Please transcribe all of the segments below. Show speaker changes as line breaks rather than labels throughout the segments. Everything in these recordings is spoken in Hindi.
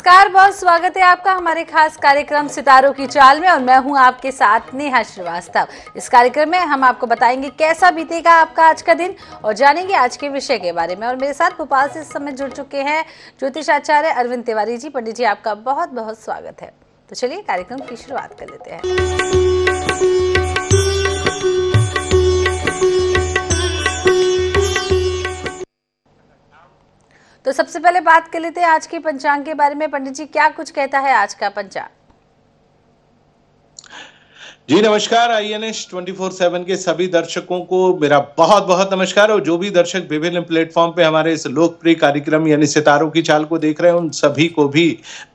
नमस्कार, बहुत स्वागत है आपका हमारे खास कार्यक्रम सितारों की चाल में और मैं हूं आपके साथ नेहा श्रीवास्तव। इस कार्यक्रम में हम आपको बताएंगे कैसा बीतेगा आपका आज का दिन और जानेंगे आज के विषय के बारे में। और मेरे साथ भोपाल से इस समय जुड़ चुके हैं ज्योतिषाचार्य अरविंद तिवारी जी। पंडित जी, आपका बहुत बहुत स्वागत है। तो चलिए कार्यक्रम की शुरुआत कर लेते हैं। तो सबसे पहले बात कर लेते हैं आज के पंचांग के बारे में। पंडित जी, क्या कुछ कहता है आज का पंचांग?
जी नमस्कार। INS 24/7 के सभी दर्शकों को मेरा बहुत बहुत नमस्कार। और जो भी दर्शक विभिन्न प्लेटफॉर्म पे हमारे इस लोकप्रिय कार्यक्रम यानी सितारों की चाल को देख रहे हैं, उन सभी को भी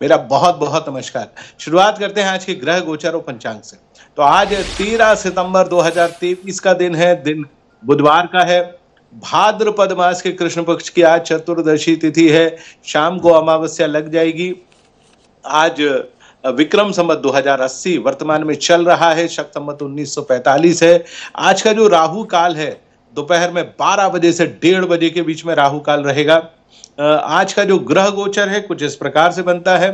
मेरा बहुत बहुत नमस्कार। शुरुआत करते हैं आज के ग्रह गोचर और पंचांग से। तो आज 13 सितंबर 2023 का दिन है। दिन बुधवार का है। भाद्रपद मास के कृष्ण पक्ष की आज चतुर्दशी तिथि है। शाम को अमावस्या लग जाएगी। आज विक्रम संवत 2080 वर्तमान में चल रहा है। शक संवत 1945 है। आज का जो राहु काल है दोपहर में 12 बजे से 1:30 बजे के बीच में राहु काल रहेगा। आज का जो ग्रह गोचर है कुछ इस प्रकार से बनता है।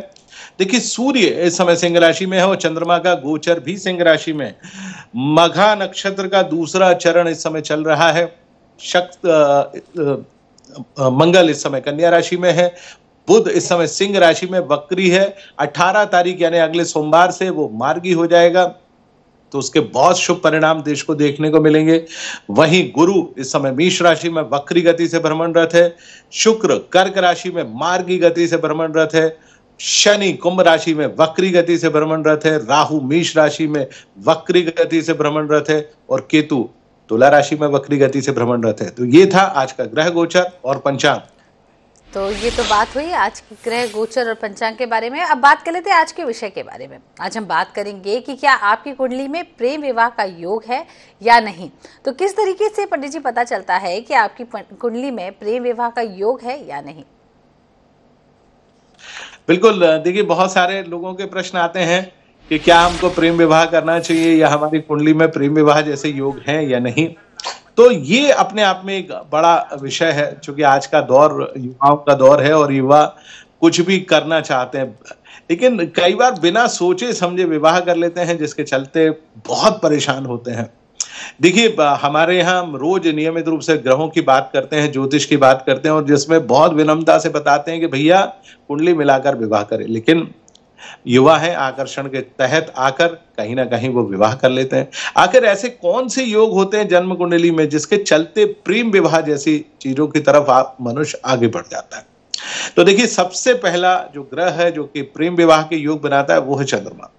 देखिए, सूर्य इस समय सिंह राशि में है और चंद्रमा का गोचर भी सिंह राशि में। मघा नक्षत्र का दूसरा चरण इस समय चल रहा है। मंगल इस समय कन्या राशि में है। बुध इस समय सिंह राशि में वक्री है। 18 तारीख यानी अगले सोमवार से वो मार्गी हो जाएगा, तो उसके बहुत शुभ परिणाम देश को देखने को मिलेंगे। वहीं गुरु इस समय मेष राशि में वक्री गति से भ्रमणरत है। शुक्र कर्क राशि में मार्गी गति से भ्रमणरत है। शनि कुंभ राशि में वक्री गति से भ्रमणरत है। राहु मेष राशि में वक्री गति से भ्रमणरत है और केतु तुला राशि में वक्री गति से भ्रमणरत है। तो ये था आज का ग्रह गोचर और पंचांग।
तो ये तो बात हुई आज की ग्रह गोचर और पंचांग के बारे में। अब बात कर लेते हैं आज के विषय के बारे में। आज हम बात करेंगे कि क्या आपकी कुंडली में प्रेम विवाह का योग है या नहीं। तो किस तरीके से पंडित जी पता चलता है कि आपकी कुंडली में प्रेम विवाह का योग है या नहीं?
बिल्कुल, देखिए बहुत सारे लोगों के प्रश्न आते हैं कि क्या हमको प्रेम विवाह करना चाहिए या हमारी कुंडली में प्रेम विवाह जैसे योग हैं या नहीं। तो ये अपने आप में एक बड़ा विषय है, क्योंकि आज का दौर युवाओं का दौर है और युवा कुछ भी करना चाहते हैं, लेकिन कई बार बिना सोचे समझे विवाह कर लेते हैं, जिसके चलते बहुत परेशान होते हैं। देखिए, हमारे यहाँ हम रोज नियमित रूप से ग्रहों की बात करते हैं, ज्योतिष की बात करते हैं और जिसमें बहुत विनम्रता से बताते हैं कि भैया कुंडली मिलाकर विवाह करें, लेकिन युवा है आकर्षण के तहत आकर कहीं ना कहीं वो विवाह कर लेते हैं। आखिर ऐसे कौन से योग होते हैं जन्म कुंडली में जिसके चलते प्रेम विवाह जैसी चीजों की तरफ आप मनुष्य आगे बढ़ जाता है? तो देखिए, सबसे पहला जो ग्रह है जो कि प्रेम विवाह के योग बनाता है वो है चंद्रमा।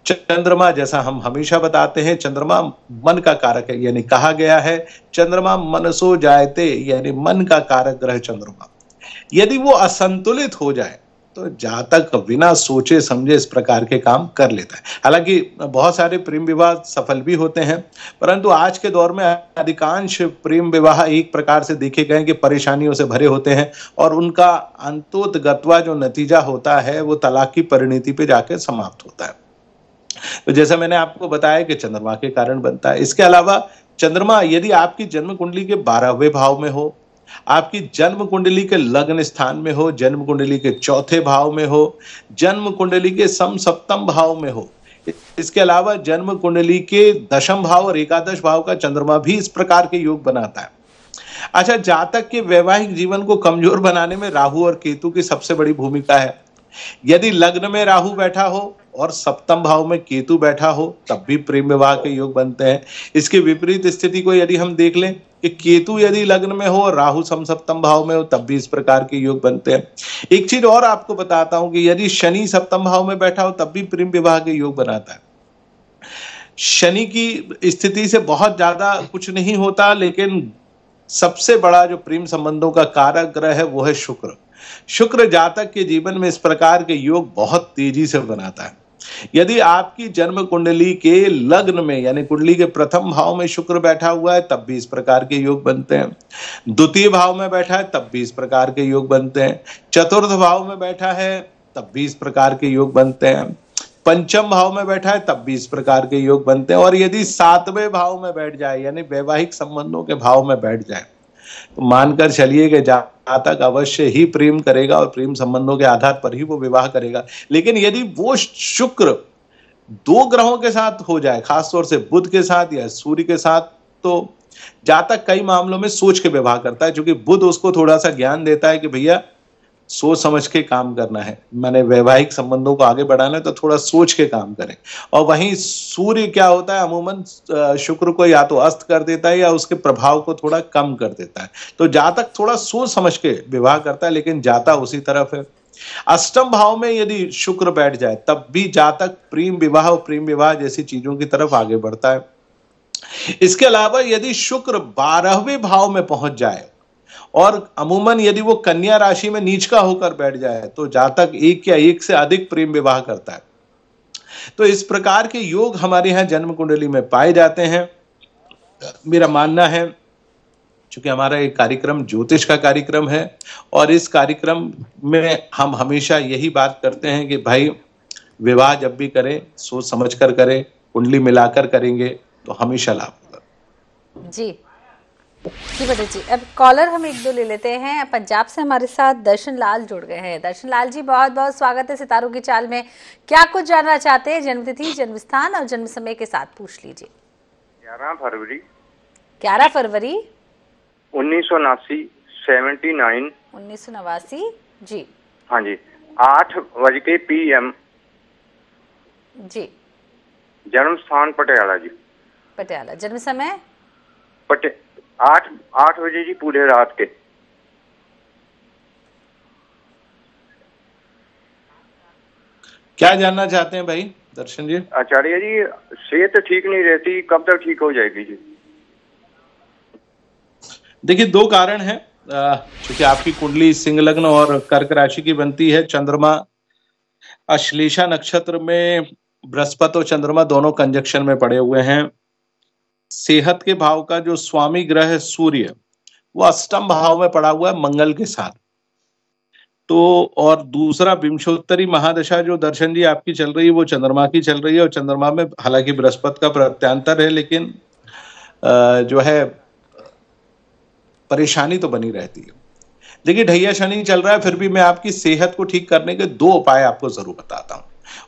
चंद्रमा, जैसा हम हमेशा बताते हैं, चंद्रमा मन का कारक है, यानी कहा गया है चंद्रमा मनसो जायते, यानी मन का कारक ग्रह चंद्रमा। यदि वो असंतुलित हो जाए तो जातक बिना सोचे समझे इस प्रकार के काम कर लेता है। हालांकि बहुत सारे प्रेम विवाह सफल भी होते हैं, परंतु आज के दौर में अधिकांश प्रेम विवाह एक प्रकार से देखे गए कि परेशानियों से भरे होते हैं और उनका अंतोतगत्वा जो नतीजा होता है वो तलाक की परिणति पे जाकर समाप्त होता है। तो जैसा मैंने आपको बताया कि चंद्रमा के कारण बनता है। इसके अलावा चंद्रमा यदि आपकी जन्म कुंडली के 12वें भाव में हो, आपकी जन्म कुंडली के लग्न स्थान में हो, जन्म कुंडली के 4थे भाव में हो, जन्म कुंडली के सप्तम भाव में हो, इसके अलावा जन्म कुंडली के 10th भाव और 11th भाव का चंद्रमा भी इस प्रकार के योग बनाता है। अच्छा, जातक के वैवाहिक जीवन को कमजोर बनाने में राहु और केतु की सबसे बड़ी भूमिका है। यदि लग्न में राहु बैठा हो और 7th भाव में केतु बैठा हो तब भी प्रेम विवाह के योग बनते हैं। इसके विपरीत स्थिति को यदि हम देख लें कि केतु यदि लग्न में हो और राहु 7th भाव में हो तब भी इस प्रकार के योग बनते हैं। एक चीज और आपको बताता हूं कि यदि शनि 7th भाव में बैठा हो तब भी प्रेम विवाह के योग बनाता है। शनि की स्थिति से बहुत ज्यादा कुछ नहीं होता, लेकिन सबसे बड़ा जो प्रेम संबंधों का कारक ग्रह है वो है शुक्र। शुक्र जातक के जीवन में इस प्रकार के योग बहुत तेजी से बनाता है। यदि आपकी जन्म कुंडली के लग्न में यानी कुंडली के 1st भाव में शुक्र बैठा हुआ है तब भी इस प्रकार के योग बनते हैं। 2य भाव में बैठा है तब भी इस प्रकार के योग बनते हैं। 4th भाव में बैठा है तब भी इस प्रकार के योग बनते हैं। 5th भाव में बैठा है तब भी इस प्रकार के योग बनते हैं। और यदि 7वें भाव में बैठ जाए यानी वैवाहिक संबंधों के भाव में बैठ जाए तो मानकर चलिए कि जातक अवश्य ही प्रेम करेगा और प्रेम संबंधों के आधार पर ही वो विवाह करेगा। लेकिन यदि वो शुक्र 2 ग्रहों के साथ हो जाए, खासतौर से बुध के साथ या सूर्य के साथ, तो जातक कई मामलों में सोच के विवाह करता है, क्योंकि बुध उसको थोड़ा सा ज्ञान देता है कि भैया सोच समझ के काम करना है, माने वैवाहिक संबंधों को आगे बढ़ाना है तो थोड़ा सोच के काम करें। और वहीं सूर्य क्या होता है, अमूमन शुक्र को या तो अस्त कर देता है या उसके प्रभाव को थोड़ा कम कर देता है। तो जातक थोड़ा सोच समझ के विवाह करता है, लेकिन जाता उसी तरफ है। अष्टम भाव में यदि शुक्र बैठ जाए तब भी जातक प्रेम विवाह और प्रेम विवाह जैसी चीजों की तरफ आगे बढ़ता है। इसके अलावा यदि शुक्र 12वें भाव में पहुंच जाए और अमूमन यदि वो कन्या राशि में नीच का होकर बैठ जाए तो जातक एक या एक से अधिक प्रेम विवाह करता है। तो इस प्रकार के योग हमारे यहाँ जन्म कुंडली में पाए जाते हैं। मेरा मानना है, चूंकि हमारा एक कार्यक्रम ज्योतिष का कार्यक्रम है और इस कार्यक्रम में हम हमेशा यही बात करते हैं कि भाई विवाह जब भी करें सोच समझ कर करें, कुंडली मिलाकर करेंगे तो हमेशा लाभ होगा।
जी जी बेटा जी, अब कॉलर हम 1-2 ले लेते हैं। पंजाब से हमारे साथ दर्शन लाल जुड़ गए हैं। दर्शन लाल जी, बहुत बहुत स्वागत है सितारों की चाल में। क्या कुछ जानना चाहते हैं? जन्मतिथि, जन्म स्थान और जन्म समय के साथ पूछ लीजिए।
11 फरवरी
1989
1989
जी।
हाँ जी, 8 PM
जी।
जन्म स्थान पटियाला जी।
पटियाला। जन्म समय
8 बजे जी, पूरे रात के।
क्या जानना चाहते हैं भाई दर्शन जी?
आचार्य जी, सेहत ठीक नहीं रहती, कब तक ठीक हो जाएगी जी?
देखिए 2 कारण हैं। चूंकि आपकी कुंडली सिंह लग्न और कर्क राशि की बनती है, चंद्रमा अश्लेषा नक्षत्र में बृहस्पति और चंद्रमा दोनों कंजक्शन में पड़े हुए हैं। सेहत के भाव का जो स्वामी ग्रह है सूर्य, वो अष्टम भाव में पड़ा हुआ है मंगल के साथ। तो और दूसरा विंशोत्तरी महादशा जो दर्शन जी आपकी चल रही है वो चंद्रमा की चल रही है, और चंद्रमा में हालांकि बृहस्पति का प्रत्यांतर है, लेकिन जो है परेशानी तो बनी रहती है। देखिए ढैया शनि चल रहा है, फिर भी मैं आपकी सेहत को ठीक करने के 2 उपाय आपको जरूर बताता हूँ।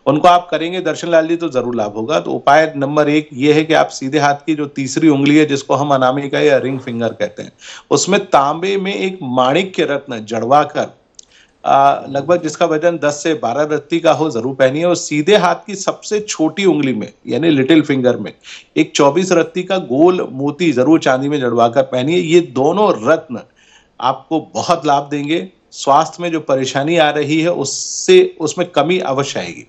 उनको आप करेंगे दर्शन लाल जी तो जरूर लाभ होगा। तो उपाय नंबर 1 ये है कि आप सीधे हाथ की जो तीसरी उंगली है, जिसको हम अनामिका या रिंग फिंगर कहते हैं, उसमें तांबे में एक माणिक्य रत्न जड़वा कर लगभग जिसका वजन 10 से 12 रत्ती का हो जरूर पहनिए। और सीधे हाथ की सबसे छोटी उंगली में यानी लिटिल फिंगर में एक 24 रत्ती का गोल मोती जरूर चांदी में जड़वा कर पहनिए। ये दोनों रत्न आपको बहुत लाभ देंगे। स्वास्थ्य में जो परेशानी आ रही है उसमें कमी अवश्य आएगी।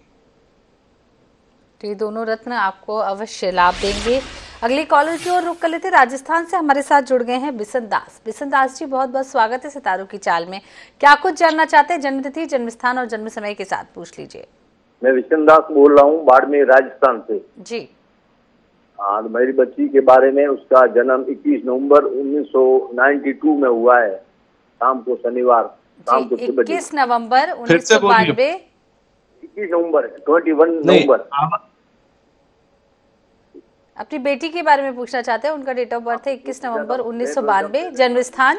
तो ये दोनों रत्न आपको अवश्य लाभ देंगे। अगले कॉलर की ओर रुख कर लेते। राजस्थान से हमारे साथ जुड़ गए हैं बिशन दास। बिशन दास जी, बहुत बहुत स्वागत है सितारों की चाल में। क्या कुछ जानना चाहते हैं? जन्मतिथि, जन्म स्थान और जन्म समय के साथ पूछ लीजिए।
मैं बिशन दास बोल रहा हूँ, बाड़मेर राजस्थान से
जी।
हाँ, मेरी बच्ची के बारे में, उसका जन्म 21 नवंबर 1992 में हुआ है, शाम को, शनिवार शाम को 6 बजे।
21 नवंबर 1992।
21 नवंबर 21 नवंबर।
अपनी बेटी के बारे में पूछना चाहते हैं? उनका डेट ऑफ बर्थ है 21 नवंबर 1992। जन्म स्थान?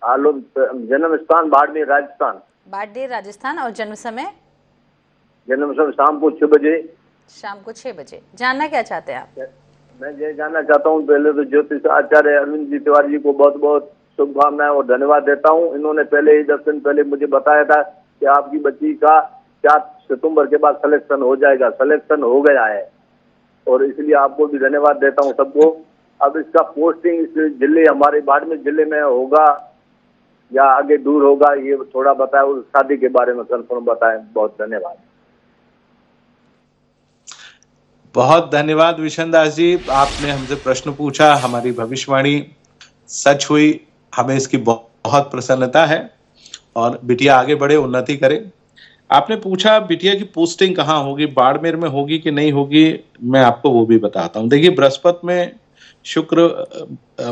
जन्म स्थान बाड़मेर राजस्थान।
बाड़मेर राजस्थान। और जन्म समय?
जन्म समय शाम को 6 बजे।
शाम को 6 बजे। जानना क्या चाहते हैं आप?
मैं ये जानना चाहता हूँ, पहले तो ज्योतिष आचार्य अरविंद जी तिवारी जी को बहुत बहुत शुभकामनाएं और धन्यवाद देता हूँ। इन्होंने पहले ही 10 दिन पहले मुझे बताया था कि आपकी बच्ची का 4 सितंबर के बाद सिलेक्शन हो जाएगा। सिलेक्शन हो गया है और इसलिए आपको भी धन्यवाद देता हूँ सबको। अब इसका पोस्टिंग इस जिले, हमारे बाड़मेर जिले में होगा या आगे दूर होगा, ये थोड़ा बताएं। उस शादी के बारे में कंफर्म बताएं। बहुत धन्यवाद।
बहुत धन्यवाद विशन दास जी, आपने हमसे प्रश्न पूछा, हमारी भविष्यवाणी सच हुई, हमें इसकी बहुत प्रसन्नता है और बिटिया आगे बढ़े, उन्नति करे। आपने पूछा बिटिया की पोस्टिंग कहाँ होगी, बाड़मेर में होगी कि नहीं होगी, मैं आपको वो भी बताता हूँ। देखिए बृहस्पति में शुक्र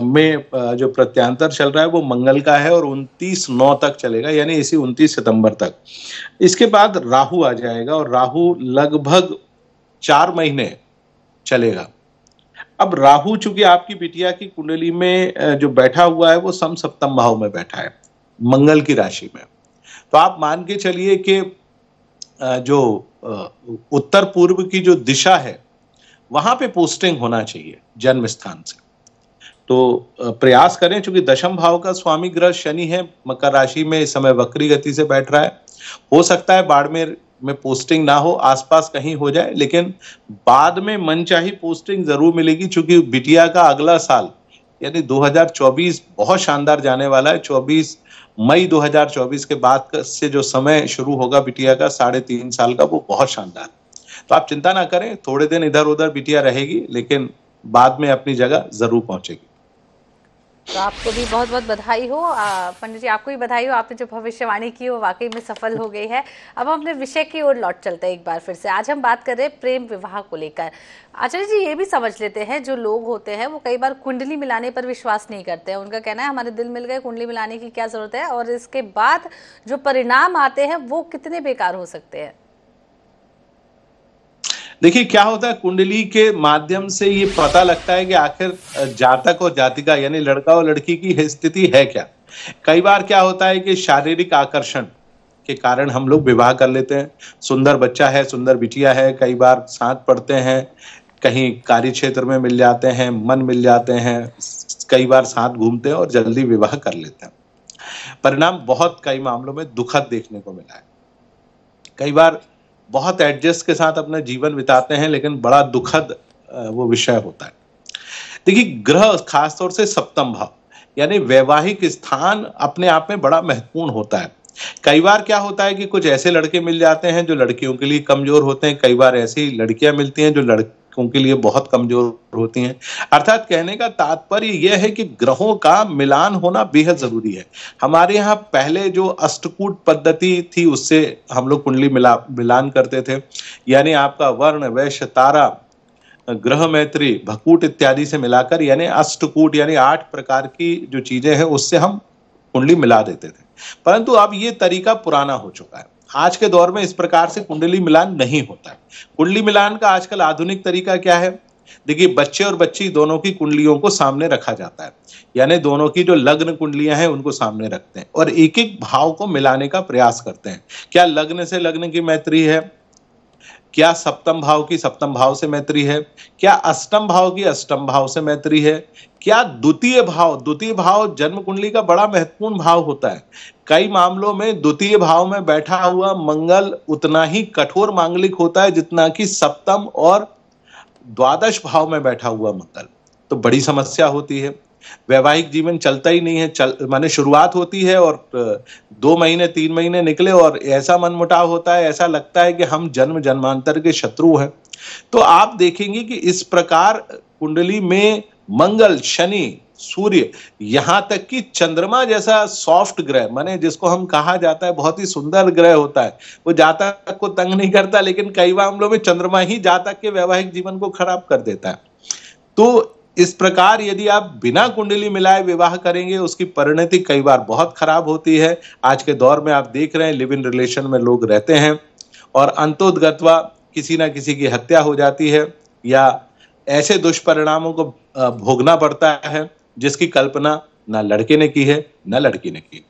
में जो प्रत्यांतर चल रहा है वो मंगल का है और 29/9 तक चलेगा, यानी इसी 29 सितंबर तक। इसके बाद राहु आ जाएगा और राहु लगभग 4 महीने चलेगा। अब राहु चूंकि आपकी बिटिया की कुंडली में जो बैठा हुआ है वो सम सप्तम भाव में बैठा है, मंगल की राशि में। तो आप मान के चलिए कि जो उत्तर पूर्व की जो दिशा है वहां पे पोस्टिंग होना चाहिए जन्म स्थान से। तो प्रयास करें, चूंकि दशम भाव का स्वामी ग्रह शनि है, मकर राशि में इस समय वक्री गति से बैठ रहा है। हो सकता है बाड़मेर में पोस्टिंग ना हो, आसपास कहीं हो जाए, लेकिन बाद में मनचाही पोस्टिंग जरूर मिलेगी, चूंकि बिटिया का अगला साल यानी 2024 बहुत शानदार जाने वाला है। 24 मई 2024 के बाद से जो समय शुरू होगा बिटिया का 3.5 साल का, वो बहुत शानदार। तो आप चिंता ना करें, थोड़े दिन इधर उधर बिटिया रहेगी, लेकिन बाद में अपनी जगह जरूर पहुंचेगी।
तो आपको भी बहुत बहुत बधाई हो पंडित जी, आपको भी बधाई हो, आपने जो भविष्यवाणी की वो वाकई में सफल हो गई है। अब हम अपने विषय की ओर लौट चलते हैं एक बार फिर से। आज हम बात कर रहे हैं प्रेम विवाह को लेकर। आचार्य जी, ये भी समझ लेते हैं, जो लोग होते हैं वो कई बार कुंडली मिलाने पर विश्वास नहीं करते हैं। उनका कहना है हमारे दिल मिल गए, कुंडली मिलाने की क्या जरूरत है, और इसके बाद जो परिणाम आते हैं वो कितने बेकार हो सकते हैं।
देखिए क्या होता है, कुंडली के माध्यम से ये पता लगता है कि आखिर जातक और जातिका यानी लड़का और लड़की की स्थिति है क्या। कई बार क्या होता है कि शारीरिक आकर्षण के कारण हम लोग विवाह कर लेते हैं। सुंदर बच्चा है, सुंदर बिटिया है, कई बार साथ पढ़ते हैं, कहीं कार्य क्षेत्र में मिल जाते हैं, मन मिल जाते हैं, कई बार साथ घूमते हैं और जल्दी विवाह कर लेते हैं। परिणाम बहुत कई मामलों में दुखद देखने को मिला है। कई बार बहुत एडजस्ट के साथ अपना जीवन बिताते हैं, लेकिन बड़ा दुखद वो विषय होता है। देखिए ग्रह खासतौर से सप्तम भाव यानी वैवाहिक स्थान अपने आप में बड़ा महत्वपूर्ण होता है। कई बार क्या होता है कि कुछ ऐसे लड़के मिल जाते हैं जो लड़कियों के लिए कमजोर होते हैं, कई बार ऐसी लड़कियां मिलती हैं जो लड़कों के लिए बहुत कमजोर होती हैं। अर्थात कहने का तात्पर्य यह है कि ग्रहों का मिलान होना बेहद जरूरी है। हमारे यहाँ पहले जो अष्टकूट पद्धति थी उससे हम लोग कुंडली मिलान करते थे, यानी आपका वर्ण, वैश्य, तारा, ग्रह मैत्री, भकूट इत्यादि से मिलाकर, यानी अष्टकूट यानी 8 प्रकार की जो चीजें हैं उससे हम कुंडली मिला देते थे। परंतु अब ये तरीका पुराना हो चुका है। आज के दौर में इस प्रकार से कुंडली मिलान नहीं होता है। कुंडली मिलान का आजकल आधुनिक तरीका क्या है? देखिए बच्चे और बच्ची दोनों की कुंडलियों को सामने रखा जाता है, यानी दोनों की जो लग्न कुंडलियां हैं उनको सामने रखते हैं और एक एक भाव को मिलाने का प्रयास करते हैं। क्या लग्न से लग्न की मैत्री है? क्या सप्तम भाव की सप्तम भाव से मैत्री है? क्या अष्टम भाव की अष्टम भाव से मैत्री है? क्या द्वितीय भाव जन्म कुंडली का बड़ा महत्वपूर्ण भाव होता है। कई मामलों में द्वितीय भाव में बैठा हुआ मंगल उतना ही कठोर मांगलिक होता है जितना कि सप्तम और द्वादश भाव में बैठा हुआ मंगल। तो बड़ी समस्या होती है, वैवाहिक जीवन चलता ही नहीं है। माने शुरुआत होती है और 2 महीने 3 महीने निकले और ऐसा मनमुटाव होता है, ऐसा लगता है कि हम जन्म जन्मांतर के शत्रु हैं। तो आप देखेंगे कि इस प्रकार कुंडली में मंगल, शनि, सूर्य, यहां तक कि चंद्रमा जैसा सॉफ्ट ग्रह, माने जिसको हम कहा जाता है बहुत ही सुंदर ग्रह होता है, वो जातक को तंग नहीं करता, लेकिन कई मामलों में चंद्रमा ही जातक के वैवाहिक जीवन को खराब कर देता है। तो इस प्रकार यदि आप बिना कुंडली मिलाए विवाह करेंगे उसकी परिणति कई बार बहुत खराब होती है। आज के दौर में आप देख रहे हैं लिव इन रिलेशन में लोग रहते हैं और अंतोदगत्वा किसी ना किसी की हत्या हो जाती है या ऐसे दुष्परिणामों को भोगना पड़ता है जिसकी कल्पना ना लड़के ने की है ना लड़की ने की।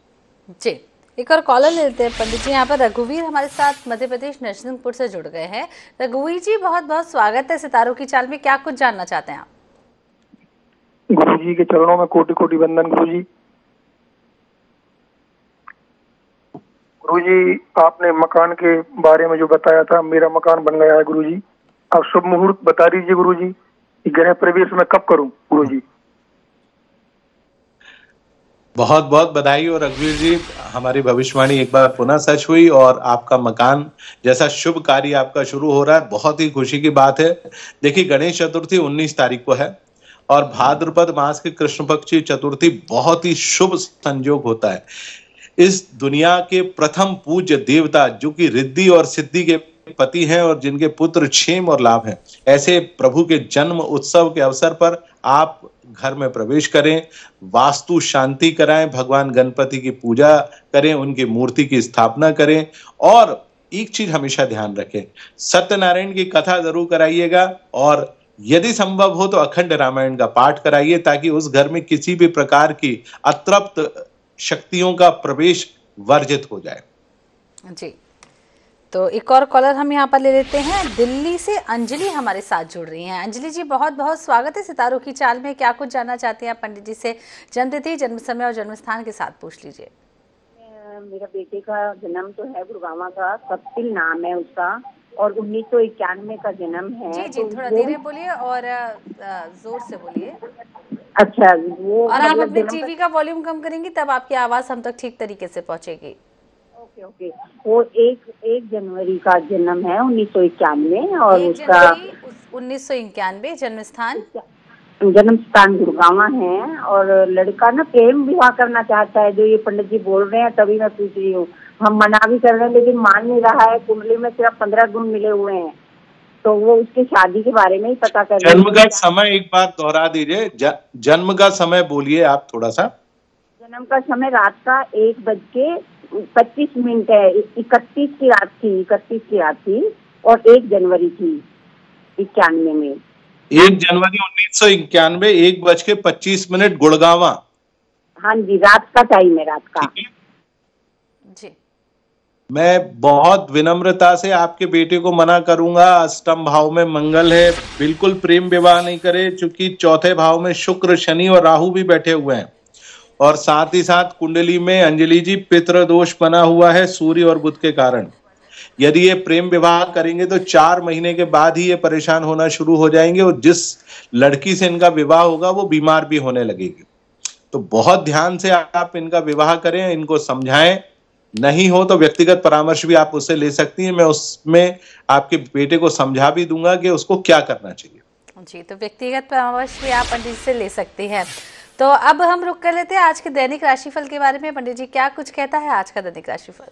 जी, एक और कॉलर लेते हैं पंडित जी। यहाँ पर रघुवीर हमारे साथ मध्य प्रदेश नरसिंहपुर से जुड़ गए हैं। रघुवीर जी, बहुत बहुत स्वागत है सितारों की चाल में। क्या कुछ जानना चाहते हैं आप?
गुरु जी के चरणों में कोटि कोटि वंदन। गुरु जी आपने मकान के बारे में जो बताया था, मेरा मकान बन गया है गुरु जी। आप शुभ मुहूर्त बता दीजिए गुरु जी, गृह प्रवेश में कब करूं गुरु जी?
बहुत बहुत बधाई हो रघुवीर जी, हमारी भविष्यवाणी एक बार पुनः सच हुई और आपका मकान जैसा शुभ कार्य आपका शुरू हो रहा है, बहुत ही खुशी की बात है। देखिए गणेश चतुर्थी 19 तारीख को है और भाद्रपद मास की कृष्ण पक्ष की चतुर्थी बहुत ही शुभ संयोग होता है। इस दुनिया के प्रथम पूज्य देवता जो कि रिद्धि और सिद्धि के पति हैं और जिनके पुत्र क्षेम और लाभ हैं, ऐसे प्रभु के जन्म उत्सव के अवसर पर आप घर में प्रवेश करें, वास्तु शांति कराएं, भगवान गणपति की पूजा करें, उनकी मूर्ति की स्थापना करें और एक चीज हमेशा ध्यान रखें, सत्यनारायण की कथा जरूर कराइएगा और यदि संभव हो तो अखंड रामायण का पाठ कराइए, ताकि उस घर में किसी भी प्रकार की अतृप्त शक्तियों का प्रवेश वर्जित हो जाए।
जी, तो एक और कॉलर हम यहाँ पर ले लेते हैं। दिल्ली से अंजलि हमारे साथ जुड़ रही हैं। अंजलि जी, बहुत बहुत स्वागत है सितारों की चाल में। क्या कुछ जानना चाहती हैं आप पंडित जी से? जन्मतिथि, जन्म समय और जन्म स्थान के साथ पूछ लीजिए।
मेरा बेटे का जन्म तो है गुड़गांव का, कपिल नाम है उसका, और 1991 का जन्म है।
जी जी, थोड़ा धीरे बोलिए और जोर से बोलिए।
अच्छा, वो
और आप अपने टीवी का वॉल्यूम कम करेंगी तब आपकी आवाज हम तक ठीक तरीके से पहुंचेगी।
Okay okay. वो एक जनवरी का जन्म है 1991, और उसका
1991।
जन्म स्थान गुड़गांव है। और लड़का ना प्रेम विवाह करना चाहता है, जो ये पंडित जी बोल रहे हैं, तभी मैं पूछ रही हूँ। हम मना भी कर रहे हैं लेकिन मान नहीं रहा है। कुंडली में सिर्फ 15 गुण मिले हुए हैं, तो वो उसकी शादी के बारे में ही पता कर रहे हैं।
जन्म का समय एक बार दोहरा दीजिए, जन्म का समय बोलिए आप थोड़ा सा।
जन्म का समय रात का 1:25 है। 31 की रात थी और 1 जनवरी थी 91 में।
1 जनवरी 1991, 1:25 गुड़गांव।
हाँ जी, रात का टाइम है, रात का।
जी,
मैं बहुत विनम्रता से आपके बेटे को मना करूंगा। अष्टम भाव में मंगल है, बिल्कुल प्रेम विवाह नहीं करे, क्योंकि चौथे भाव में शुक्र, शनि और राहु भी बैठे हुए हैं। और साथ ही साथ कुंडली में अंजलि जी पितृ दोष बना हुआ है सूर्य और बुध के कारण। यदि ये प्रेम विवाह करेंगे तो 4 महीने के बाद ही ये परेशान होना शुरू हो जाएंगे, और जिस लड़की से इनका विवाह होगा वो बीमार भी होने लगेगी। तो बहुत ध्यान से आप इनका विवाह करें, इनको समझाएं। नहीं हो तो व्यक्तिगत परामर्श भी आप उससे ले सकती हैं। मैं उसमें आपके बेटे को समझा भी दूंगा कि उसको क्या करना चाहिए।
जी, तो व्यक्तिगत परामर्श भी आप पंडित से ले सकती हैं। तो अब हम रुक कर लेते हैं आज के दैनिक राशिफल के बारे में। पंडित जी, क्या कुछ कहता है आज का दैनिक राशिफल?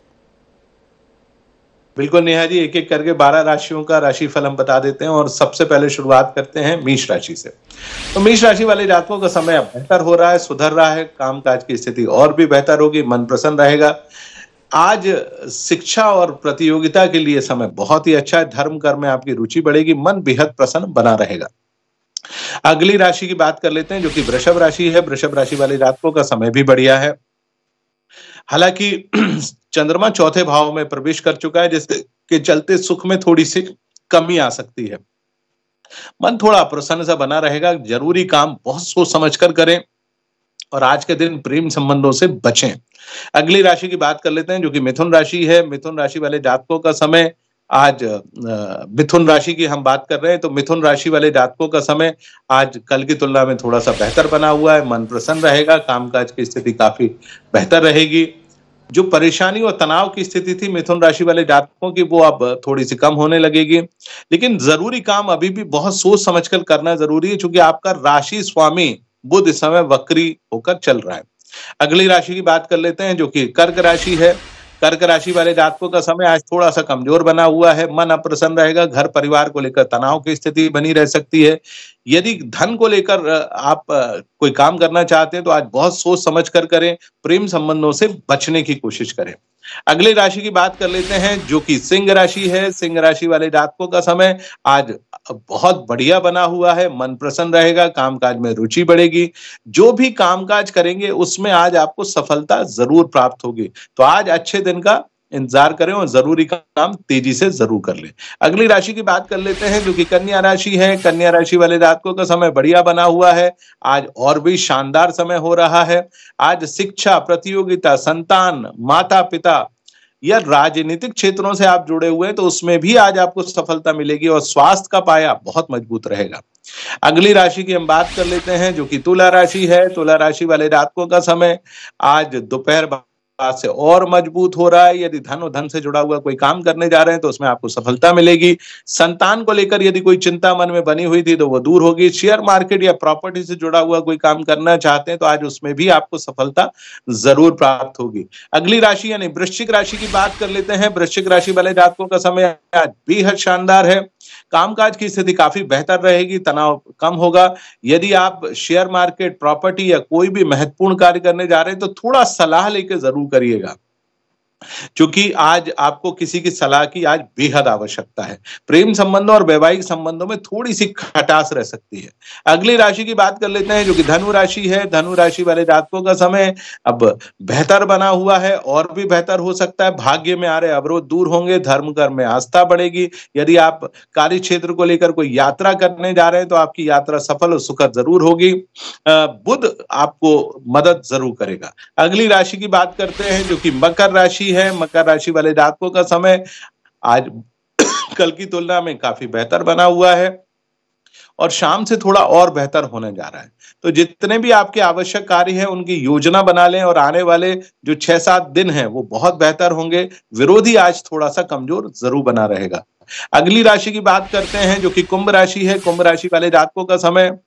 बिल्कुल नेहा जी, एक एक करके 12 राशियों का राशिफल हम बता देते हैं, और सबसे पहले शुरुआत करते हैं मेष राशि से। तो मेष राशि वाले जातकों का समय अब बेहतर हो रहा है, सुधर रहा है। कामकाज की स्थिति और भी बेहतर होगी, मन प्रसन्न रहेगा। आज शिक्षा और प्रतियोगिता के लिए समय बहुत ही अच्छा है। धर्म कर्म में आपकी रुचि बढ़ेगी, मन बेहद प्रसन्न बना रहेगा। अगली राशि की बात कर लेते हैं, जो कि वृषभ राशि है। वृषभ राशि वाले जातकों का समय भी बढ़िया है। हालांकि चंद्रमा चौथे भाव में प्रवेश कर चुका है, जिसके चलते सुख में थोड़ी सी कमी आ सकती है। मन थोड़ा प्रसन्न सा बना रहेगा। जरूरी काम बहुत सोच समझ कर करें, और आज के दिन प्रेम संबंधों से बचें। अगली राशि की बात कर लेते हैं, जो कि मिथुन राशि है। मिथुन राशि वाले जातकों का समय आज, मिथुन राशि की हम बात कर रहे हैं, तो मिथुन राशि वाले जातकों का समय आज कल की तुलना में थोड़ा सा बेहतर बना हुआ है। मन प्रसन्न रहेगा, कामकाज की स्थिति काफी बेहतर रहेगी। जो परेशानी और तनाव की स्थिति थी मिथुन राशि वाले जातकों की, वो अब थोड़ी सी कम होने लगेगी। लेकिन जरूरी काम अभी भी बहुत सोच समझकर करना जरूरी है, क्योंकि आपका राशि स्वामी बुध इस समय वक्री होकर चल रहा है। अगली राशि की बात कर लेते हैं, जो कि कर्क राशि है। कर्क राशि वाले जातकों का समय आज थोड़ा सा कमजोर बना हुआ है। मन अप्रसन्न रहेगा, घर परिवार को लेकर तनाव की स्थिति बनी रह सकती है। यदि धन को लेकर आप कोई काम करना चाहते हैं तो आज बहुत सोच समझ कर करें। प्रेम संबंधों से बचने की कोशिश करें। अगली राशि की बात कर लेते हैं, जो कि सिंह राशि है। सिंह राशि वाले जातकों का समय आज बहुत बढ़िया बना हुआ है। मन प्रसन्न रहेगा, कामकाज में रुचि बढ़ेगी। जो भी कामकाज करेंगे उसमें आज आपको सफलता जरूर प्राप्त होगी। तो आज अच्छे दिन का इंतजार करें और जरूरी काम तेजी से जरूर कर लें। अगली राशि की बात कर लेते हैं, जो कि कन्या राशि है। कन्या राशि वाले जातकों का समय बढ़िया बना हुआ है। आज और भी शानदार समय हो रहा है। आज शिक्षा, प्रतियोगिता, संतान, माता पिता या राजनीतिक क्षेत्रों से आप जुड़े हुए हैं तो उसमें भी आज आपको सफलता मिलेगी, और स्वास्थ्य का पाया बहुत मजबूत रहेगा। अगली राशि की हम बात कर लेते हैं, जो कि तुला राशि है। तुला राशि वाले जातकों का समय आज दोपहर से और मजबूत हो रहा है। यदि धन और धन से जुड़ा हुआ कोई काम करने जा रहे हैं तो उसमें आपको सफलता मिलेगी। संतान को लेकर यदि कोई चिंता मन में बनी हुई थी तो वो दूर होगी। शेयर मार्केट या प्रॉपर्टी से जुड़ा हुआ कोई काम करना चाहते हैं तो आज उसमें भी आपको सफलता जरूर प्राप्त होगी। अगली राशि यानी वृश्चिक राशि की बात कर लेते हैं। वृश्चिक राशि वाले जातकों का समय आज बेहद शानदार है। कामकाज की स्थिति काफी बेहतर रहेगी, तनाव कम होगा। यदि आप शेयर मार्केट, प्रॉपर्टी या कोई भी महत्वपूर्ण कार्य करने जा रहे हैं तो थोड़ा सलाह लेकर जरूर करिएगा। क्योंकि आज आपको किसी की सलाह की आज बेहद आवश्यकता है। प्रेम संबंधों और वैवाहिक संबंधों में थोड़ी सी खटास रह सकती है। अगली राशि की बात कर लेते हैं जो कि धनु राशि है। धनु राशि वाले जातकों का समय अब बेहतर बना हुआ है और भी बेहतर हो सकता है। भाग्य में आ रहे अवरोध दूर होंगे, धर्म कर्म में आस्था बढ़ेगी। यदि आप कार्य क्षेत्र को लेकर कोई यात्रा करने जा रहे हैं तो आपकी यात्रा सफल और सुखद जरूर होगी। बुध आपको मदद जरूर करेगा। अगली राशि की बात करते हैं जो कि मकर राशि है। मकर राशि वाले जातकों का समय आज कल की तुलना में काफी बेहतर बना हुआ है और शाम से थोड़ा और बेहतर होने जा रहा है। तो जितने भी आपके आवश्यक कार्य हैं उनकी योजना बना लें और आने वाले जो 6-7 दिन हैं वो बहुत बेहतर होंगे। विरोधी आज थोड़ा सा कमजोर जरूर बना रहेगा। अगली राशि की बात करते हैं जो कि कुंभ राशि है। कुंभ राशि वाले जातकों का समय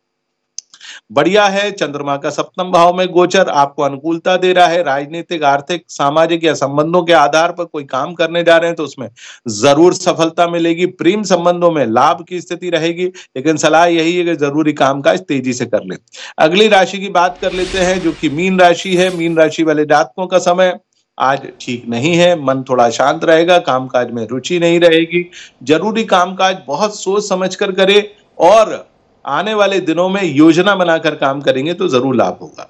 बढ़िया है। चंद्रमा का सप्तम भाव में गोचर आपको अनुकूलता दे रहा है। राजनीतिक, आर्थिक, सामाजिक या संबंधों के आधार पर कोई काम करने जा रहे हैं तो उसमें जरूर सफलता मिलेगी। प्रेम संबंधों में लाभ की स्थिति रहेगी, लेकिन सलाह यही है कि जरूरी कामकाज तेजी से कर ले। अगली राशि की बात कर लेते हैं जो कि मीन राशि है। मीन राशि वाले जातकों का समय आज ठीक नहीं है। मन थोड़ा शांत रहेगा, कामकाज में रुचि नहीं रहेगी। जरूरी कामकाज बहुत सोच समझ कर करें और आने वाले दिनों में योजना बनाकर काम करेंगे तो जरूर लाभ होगा।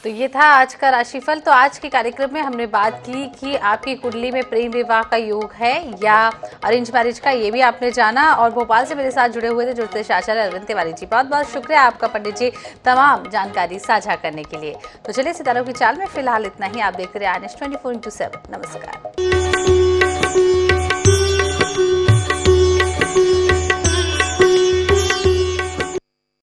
तो ये था आज का राशिफल। तो आज के कार्यक्रम में हमने बात की कि आपकी कुंडली में प्रेम विवाह का योग है या अरेंज मैरिज का, ये भी आपने जाना। और भोपाल से मेरे साथ जुड़े हुए थे ज्योतिष आचार्य अरविंद तिवारी जी। बहुत बहुत शुक्रिया आपका पंडित जी तमाम जानकारी साझा करने के लिए। तो चलिए सितारों की चाल में फिलहाल इतना ही। आप देखते रहिए IANS 24/7। नमस्कार।